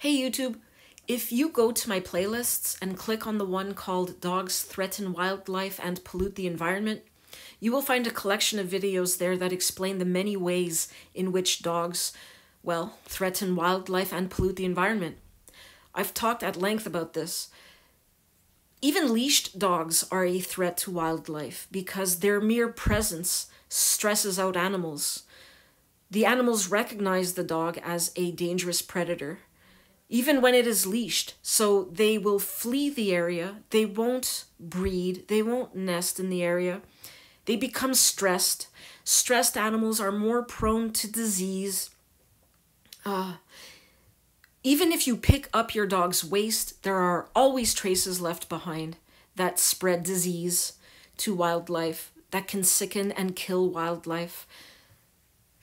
Hey YouTube, if you go to my playlists and click on the one called Dogs Threaten Wildlife and Pollute the Environment, you will find a collection of videos there that explain the many ways in which dogs, well, threaten wildlife and pollute the environment. I've talked at length about this. Even leashed dogs are a threat to wildlife because their mere presence stresses out animals. The animals recognize the dog as a dangerous predator, even when it is leashed, so they will flee the area, they won't breed, they won't nest in the area. They become stressed. Stressed animals are more prone to disease. Even if you pick up your dog's waste, there are always traces left behind that spread disease to wildlife, that can sicken and kill wildlife.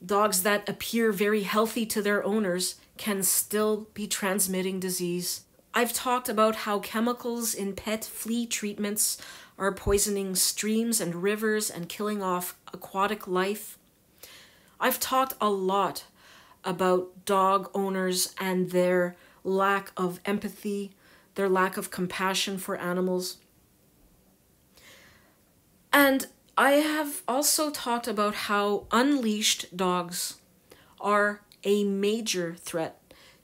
Dogs that appear very healthy to their owners can still be transmitting disease. I've talked about how chemicals in pet flea treatments are poisoning streams and rivers and killing off aquatic life. I've talked a lot about dog owners and their lack of empathy, their lack of compassion for animals. And I have also talked about how unleashed dogs are a major threat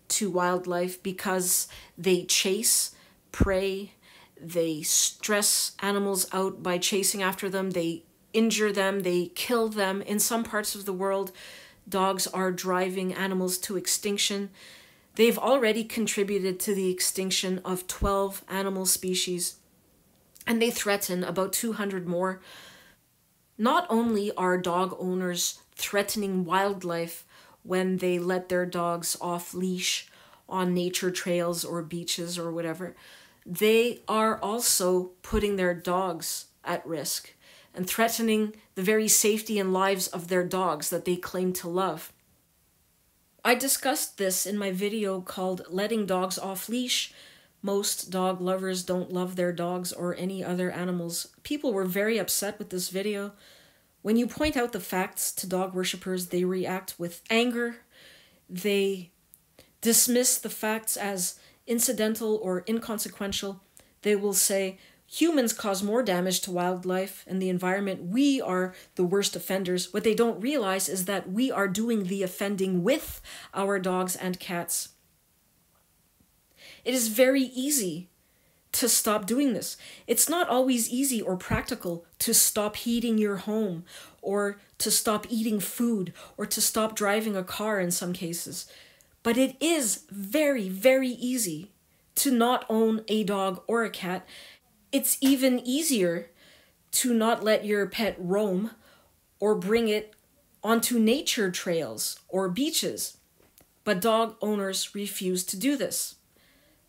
to wildlife because they chase prey, they stress animals out by chasing after them, they injure them, they kill them. In some parts of the world, dogs are driving animals to extinction. They've already contributed to the extinction of 12 animal species, and they threaten about 200 more. Not only are dog owners threatening wildlife when they let their dogs off leash on nature trails or beaches or whatever, they are also putting their dogs at risk and threatening the very safety and lives of their dogs that they claim to love. I discussed this in my video called Letting Dogs Off Leash. Most dog lovers don't love their dogs or any other animals. People were very upset with this video. When you point out the facts to dog worshippers, they react with anger. They dismiss the facts as incidental or inconsequential. They will say, humans cause more damage to wildlife and the environment. We are the worst offenders. What they don't realize is that we are doing the offending with our dogs and cats. It is very easy to stop doing this. It's not always easy or practical to stop heating your home or to stop eating food or to stop driving a car in some cases. But it is very, very easy to not own a dog or a cat. It's even easier to not let your pet roam or bring it onto nature trails or beaches. But dog owners refuse to do this.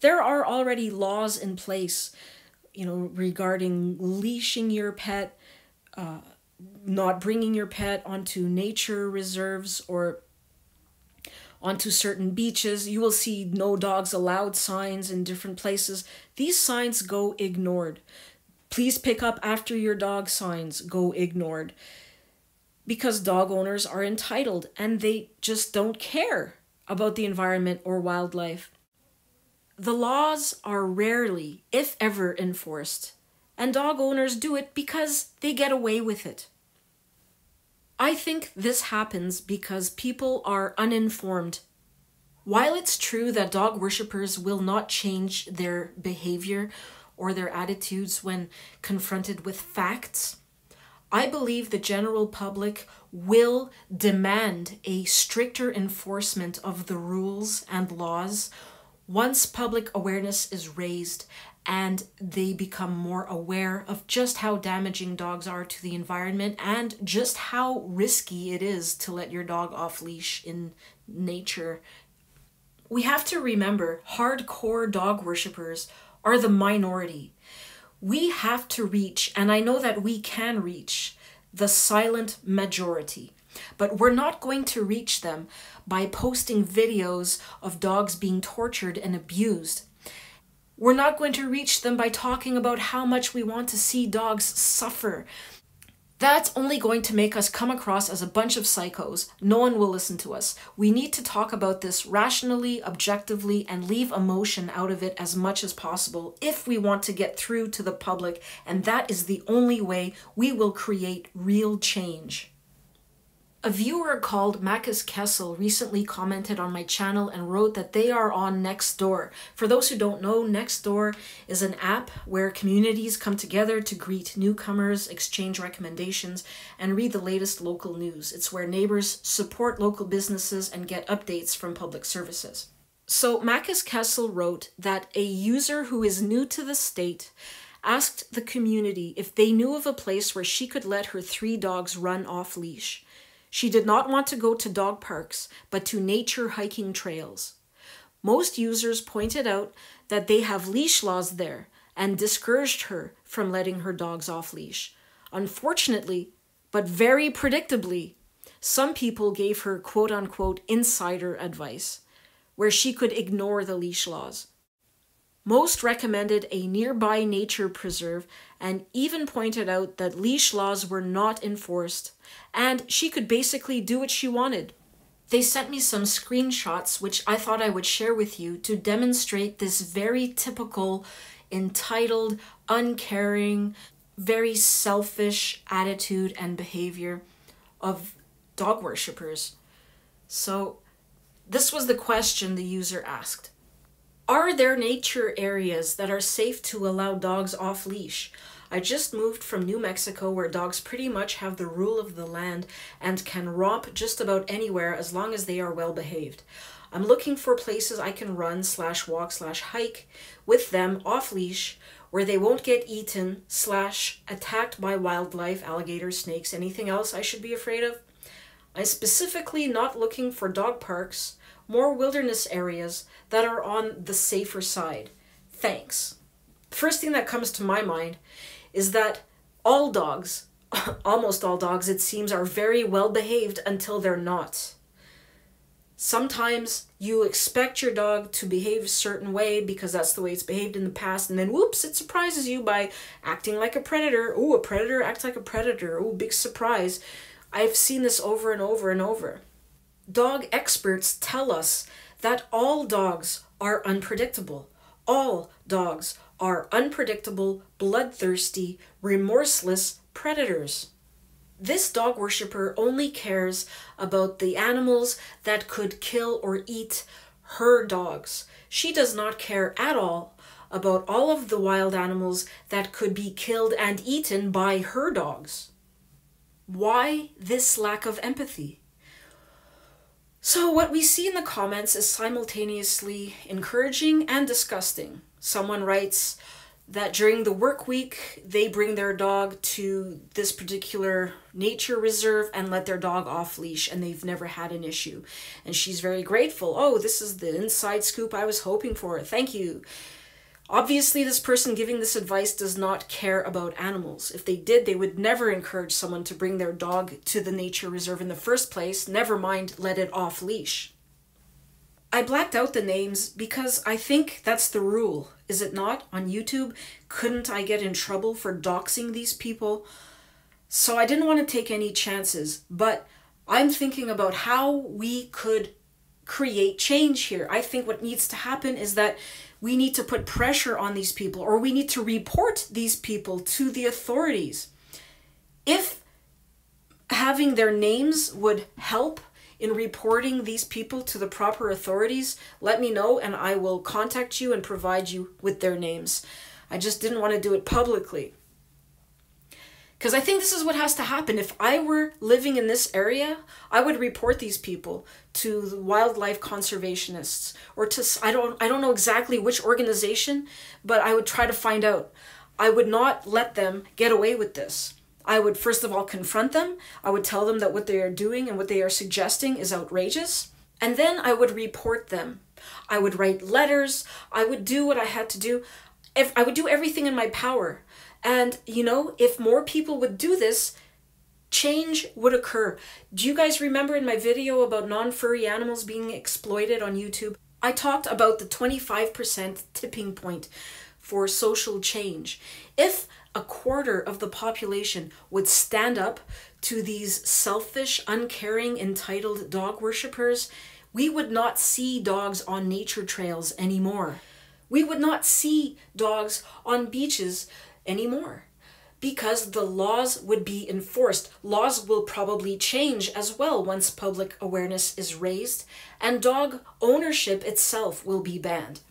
There are already laws in place, regarding leashing your pet, not bringing your pet onto nature reserves or onto certain beaches. You will see no dogs allowed signs in different places. These signs go ignored. Please pick up after your dog signs go ignored because dog owners are entitled and they just don't care about the environment or wildlife. The laws are rarely, if ever, enforced, and dog owners do it because they get away with it. I think this happens because people are uninformed. While it's true that dog worshippers will not change their behavior or their attitudes when confronted with facts, I believe the general public will demand a stricter enforcement of the rules and laws once public awareness is raised and they become more aware of just how damaging dogs are to the environment and just how risky it is to let your dog off leash in nature. We have to remember, hardcore dog worshippers are the minority. We have to reach, and I know that we can reach, the silent majority. But we're not going to reach them by posting videos of dogs being tortured and abused. We're not going to reach them by talking about how much we want to see dogs suffer. That's only going to make us come across as a bunch of psychos. No one will listen to us. We need to talk about this rationally, objectively, and leave emotion out of it as much as possible if we want to get through to the public, and that is the only way we will create real change. A viewer called Marcus Kessel recently commented on my channel and wrote that they are on Nextdoor. For those who don't know, Nextdoor is an app where communities come together to greet newcomers, exchange recommendations, and read the latest local news. It's where neighbors support local businesses and get updates from public services. So Marcus Kessel wrote that a user who is new to the state asked the community if they knew of a place where she could let her 3 dogs run off leash. She did not want to go to dog parks, but to nature hiking trails. Most users pointed out that they have leash laws there and discouraged her from letting her dogs off leash. Unfortunately, but very predictably, some people gave her quote-unquote insider advice, where she could ignore the leash laws. Most recommended a nearby nature preserve and even pointed out that leash laws were not enforced and she could basically do what she wanted. They sent me some screenshots which I thought I would share with you to demonstrate this very typical, entitled, uncaring, very selfish attitude and behavior of dog worshippers. So this was the question the user asked. Are there nature areas that are safe to allow dogs off leash? I just moved from New Mexico where dogs pretty much have the rule of the land and can romp just about anywhere as long as they are well behaved. I'm looking for places I can run / walk / hike with them off leash where they won't get eaten / attacked by wildlife, alligators, snakes, anything else I should be afraid of. I'm specifically not looking for dog parks, more wilderness areas that are on the safer side. Thanks. First thing that comes to my mind is that all dogs, almost all dogs it seems, are very well behaved until they're not. Sometimes you expect your dog to behave a certain way because that's the way it's behaved in the past, and then whoops, it surprises you by acting like a predator. Ooh, a predator acts like a predator. Ooh, big surprise. I've seen this over and over and over. Dog experts tell us that all dogs are unpredictable. All dogs are unpredictable, bloodthirsty, remorseless predators. This dog worshipper only cares about the animals that could kill or eat her dogs. She does not care at all about all of the wild animals that could be killed and eaten by her dogs. Why this lack of empathy? So what we see in the comments is simultaneously encouraging and disgusting. Someone writes that during the work week, they bring their dog to this particular nature reserve and let their dog off leash, and they've never had an issue. And she's very grateful. Oh, this is the inside scoop I was hoping for. Thank you. Obviously, this person giving this advice does not care about animals. If they did, they would never encourage someone to bring their dog to the nature reserve in the first place, never mind let it off leash. I blacked out the names because I think that's the rule, is it not? On YouTube, couldn't I get in trouble for doxing these people? So I didn't want to take any chances, but I'm thinking about how we could create change here. I think what needs to happen is that we need to put pressure on these people, or we need to report these people to the authorities. If having their names would help in reporting these people to the proper authorities, let me know and I will contact you and provide you with their names. I just didn't want to do it publicly. Because I think this is what has to happen. If I were living in this area, I would report these people to the wildlife conservationists or to, I don't know exactly which organization, but I would try to find out. I would not let them get away with this. I would first of all confront them. I would tell them that what they are doing and what they are suggesting is outrageous. And then I would report them. I would write letters. I would do what I had to do. I would do everything in my power. And, you know, if more people would do this, change would occur. Do you guys remember in my video about non-furry animals being exploited on YouTube? I talked about the 25% tipping point for social change. If a quarter of the population would stand up to these selfish, uncaring, entitled dog worshippers, we would not see dogs on nature trails anymore. We would not see dogs on beaches anymore, because the laws would be enforced. Laws will probably change as well once public awareness is raised, and dog ownership itself will be banned.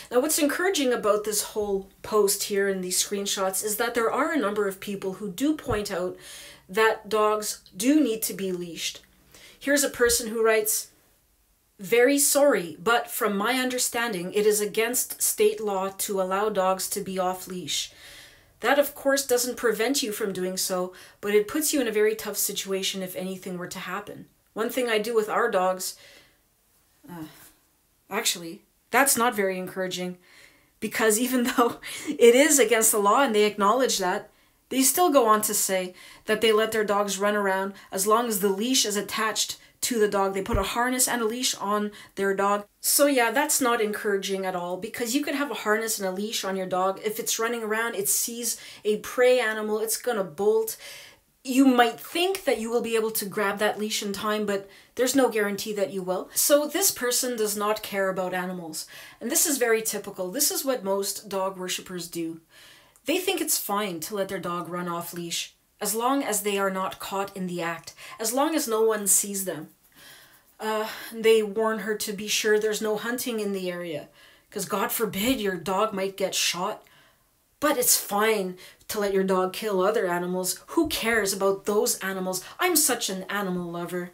Now, what's encouraging about this whole post here in these screenshots is that there are a number of people who do point out that dogs do need to be leashed. Here's a person who writes, "Very sorry, but from my understanding, it is against state law to allow dogs to be off leash. That, of course, doesn't prevent you from doing so, but it puts you in a very tough situation if anything were to happen. One thing I do with our dogs..." Actually, that's not very encouraging, because even though it is against the law and they acknowledge that, they still go on to say that they let their dogs run around as long as the leash is attached to the dog. They put a harness and a leash on their dog. So yeah, that's not encouraging at all, because you could have a harness and a leash on your dog. If it's running around, it sees a prey animal, it's gonna bolt. You might think that you will be able to grab that leash in time, but there's no guarantee that you will. So this person does not care about animals. And this is very typical. This is what most dog worshippers do. They think it's fine to let their dog run off leash, as long as they are not caught in the act, as long as no one sees them. They warn her to be sure there's no hunting in the area, because God forbid your dog might get shot. But it's fine to let your dog kill other animals. Who cares about those animals? I'm such an animal lover.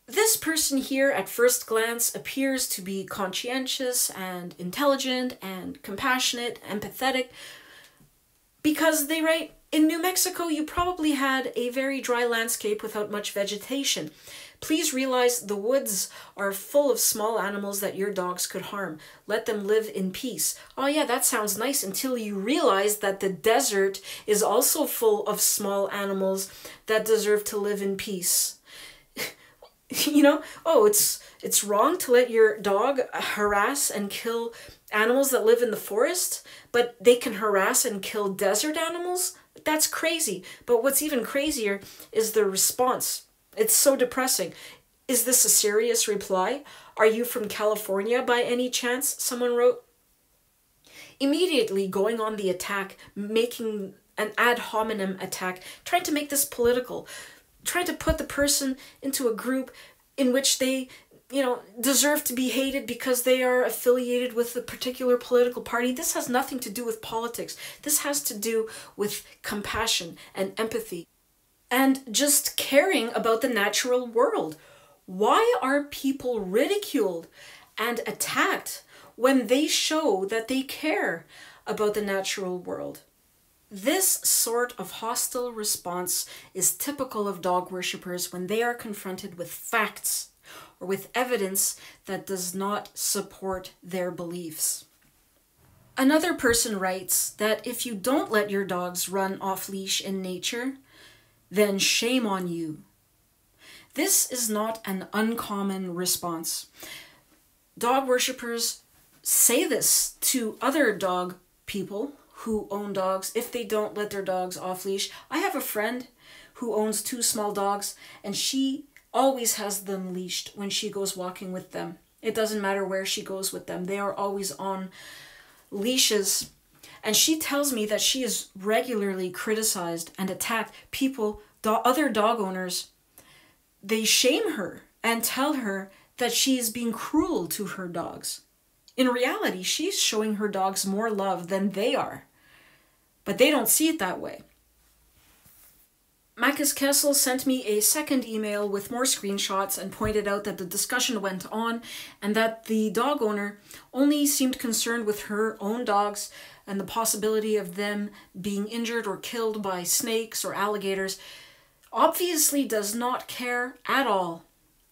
This person here at first glance appears to be conscientious and intelligent and compassionate, empathetic, because they write, "In New Mexico, you probably had a very dry landscape without much vegetation. Please realize the woods are full of small animals that your dogs could harm. Let them live in peace." Oh yeah, that sounds nice until you realize that the desert is also full of small animals that deserve to live in peace. You know, oh, it's wrong to let your dog harass and kill animals that live in the forest, but they can harass and kill desert animals? That's crazy. But what's even crazier is the response. It's so depressing. "Is this a serious reply? Are you from California by any chance?" someone wrote. Immediately going on the attack, making an ad hominem attack, trying to make this political, trying to put the person into a group in which they, deserve to be hated because they are affiliated with a particular political party. This has nothing to do with politics. This has to do with compassion and empathy and just caring about the natural world. Why are people ridiculed and attacked when they show that they care about the natural world? This sort of hostile response is typical of dog worshippers when they are confronted with facts or with evidence that does not support their beliefs. Another person writes that if you don't let your dogs run off leash in nature, then shame on you. This is not an uncommon response. Dog worshippers say this to other dog people who own dogs if they don't let their dogs off leash. I have a friend who owns 2 small dogs, and she always has them leashed when she goes walking with them. It doesn't matter where she goes with them. They are always on leashes. And she tells me that she is regularly criticized and attacked. People, other dog owners, they shame her and tell her that she is being cruel to her dogs. In reality, she's showing her dogs more love than they are. But they don't see it that way. Marcus Kessel sent me a second email with more screenshots and pointed out that the discussion went on and that the dog owner only seemed concerned with her own dogs and the possibility of them being injured or killed by snakes or alligators. Obviously does not care at all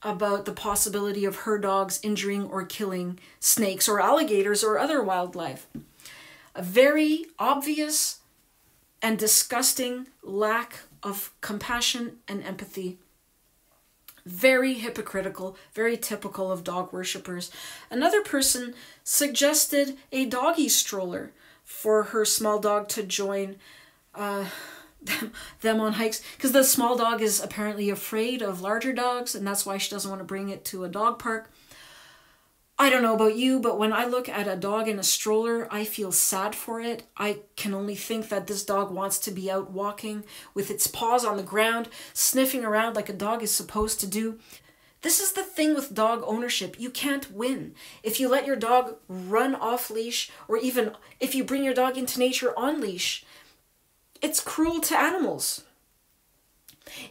about the possibility of her dogs injuring or killing snakes or alligators or other wildlife. A very obvious and disgusting lack of compassion and empathy. Very hypocritical, very typical of dog worshippers. Another person suggested a doggy stroller. for her small dog to join them on hikes, because the small dog is apparently afraid of larger dogs, and that's why she doesn't want to bring it to a dog park. I don't know about you, but when I look at a dog in a stroller, I feel sad for it. I can only think that this dog wants to be out walking with its paws on the ground, sniffing around like a dog is supposed to do. This is the thing with dog ownership. You can't win. If you let your dog run off leash, or even if you bring your dog into nature on leash, it's cruel to animals.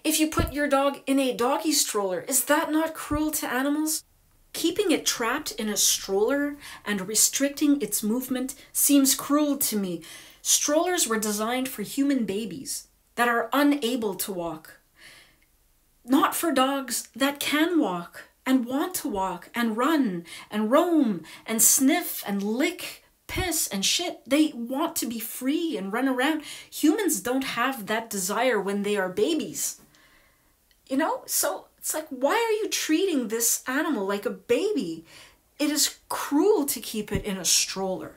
If you put your dog in a doggy stroller, is that not cruel to animals? Keeping it trapped in a stroller and restricting its movement seems cruel to me. Strollers were designed for human babies that are unable to walk, not for dogs that can walk and want to walk and run and roam and sniff and lick, piss and shit. They want to be free and run around. Humans don't have that desire when they are babies. You know, so it's like, why are you treating this animal like a baby? It is cruel to keep it in a stroller.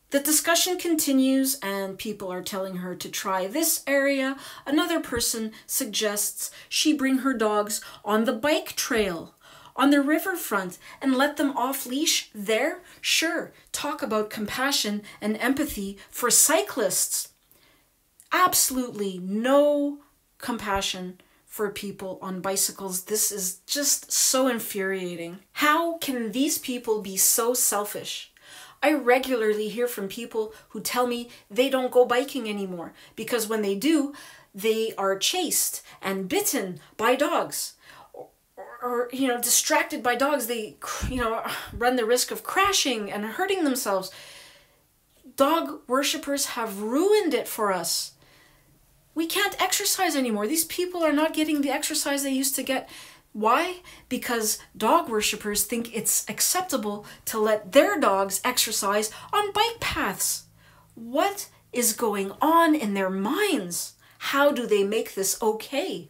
The discussion continues and people are telling her to try this area. Another person suggests she bring her dogs on the bike trail, on the riverfront, and let them off leash there. Sure, talk about compassion and empathy for cyclists. Absolutely no compassion for people on bicycles. This is just so infuriating. How can these people be so selfish? I regularly hear from people who tell me they don't go biking anymore because when they do, they are chased and bitten by dogs or distracted by dogs. They, run the risk of crashing and hurting themselves. Dog worshippers have ruined it for us. We can't exercise anymore. These people are not getting the exercise they used to get. Why? Because dog worshippers think it's acceptable to let their dogs exercise on bike paths. What is going on in their minds? How do they make this okay?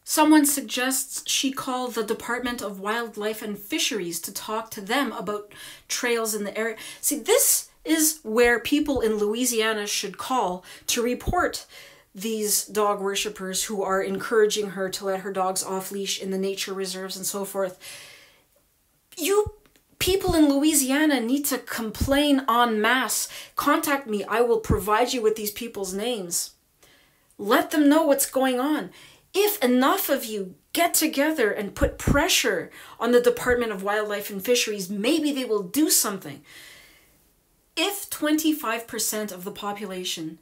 Someone suggests she call the Department of Wildlife and Fisheries to talk to them about trails in the area. See, this is where people in Louisiana should call to report these dog worshippers who are encouraging her to let her dogs off leash in the nature reserves and so forth. You people in Louisiana need to complain en masse. Contact me. I will provide you with these people's names. Let them know what's going on. If enough of you get together and put pressure on the Department of Wildlife and Fisheries, maybe they will do something. If 25% of the population,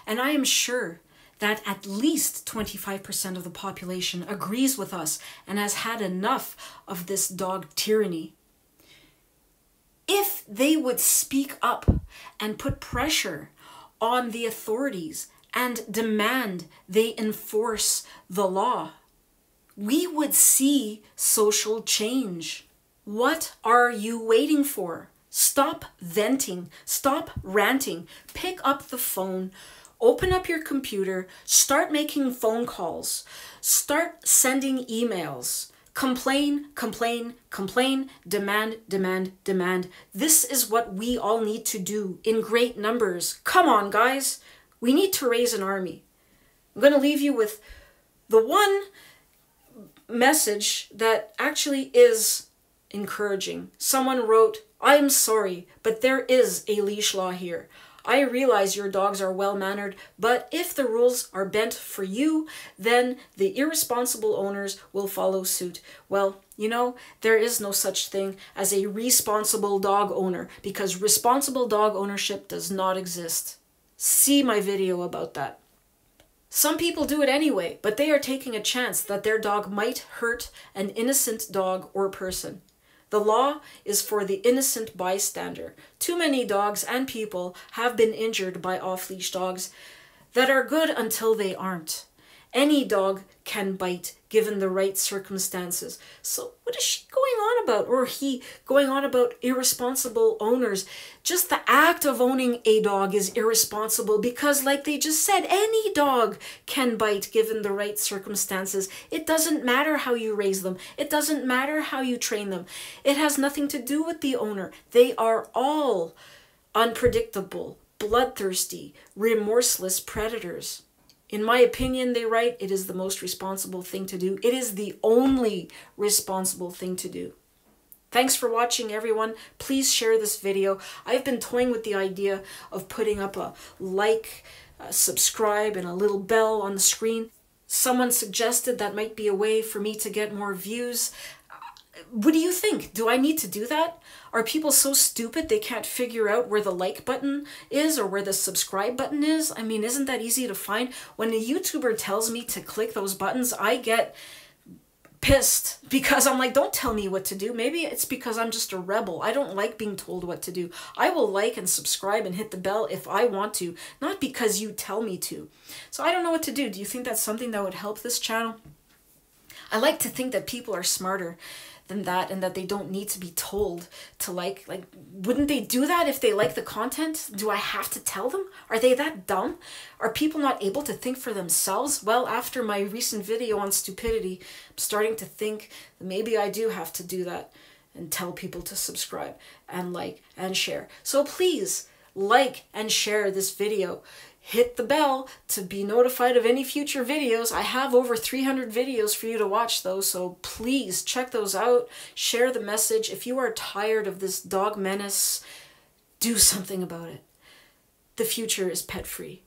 and I am sure that at least 25% of the population agrees with us and has had enough of this dog tyranny, if they would speak up and put pressure on the authorities and demand they enforce the law, we would see social change. What are you waiting for? Stop venting. Stop ranting. Pick up the phone. Open up your computer. Start making phone calls. Start sending emails. Complain, complain, complain. Demand, demand, demand. This is what we all need to do in great numbers. Come on, guys. We need to raise an army. I'm going to leave you with the one message that actually is encouraging. Someone wrote, "I'm sorry, but there is a leash law here. I realize your dogs are well-mannered, but if the rules are bent for you, then the irresponsible owners will follow suit." Well, there is no such thing as a responsible dog owner because responsible dog ownership does not exist. See my video about that. Some people do it anyway, but they are taking a chance that their dog might hurt an innocent dog or person. The law is for the innocent bystander. Too many dogs and people have been injured by off-leash dogs that are good until they aren't. Any dog can bite given the right circumstances. So what is she going on about? Or he going on about irresponsible owners? Just the act of owning a dog is irresponsible because, like they just said, any dog can bite given the right circumstances. It doesn't matter how you raise them. It doesn't matter how you train them. It has nothing to do with the owner. They are all unpredictable, bloodthirsty, remorseless predators. In my opinion, they write, it is the most responsible thing to do. It is the only responsible thing to do. Thanks for watching, everyone. Please share this video. I've been toying with the idea of putting up a like, subscribe, and a little bell on the screen. Someone suggested that might be a way for me to get more views. What do you think? Do I need to do that? Are people so stupid they can't figure out where the like button is or where the subscribe button is? I mean, isn't that easy to find? When a YouTuber tells me to click those buttons, I get pissed because I'm like, don't tell me what to do. Maybe it's because I'm just a rebel. I don't like being told what to do. I will like and subscribe and hit the bell if I want to, not because you tell me to. So I don't know what to do. Do you think that's something that would help this channel? I like to think that people are smarter than that and that they don't need to be told to like, wouldn't they do that if they like the content? Do I have to tell them? Are they that dumb? Are people not able to think for themselves? Well, after my recent video on stupidity, I'm starting to think that maybe I do have to do that and tell people to subscribe and like and share. So please like and share this video. Hit the bell to be notified of any future videos. I have over 300 videos for you to watch though, so please check those out. Share the message. If you are tired of this dog menace, do something about it. The future is pet-free.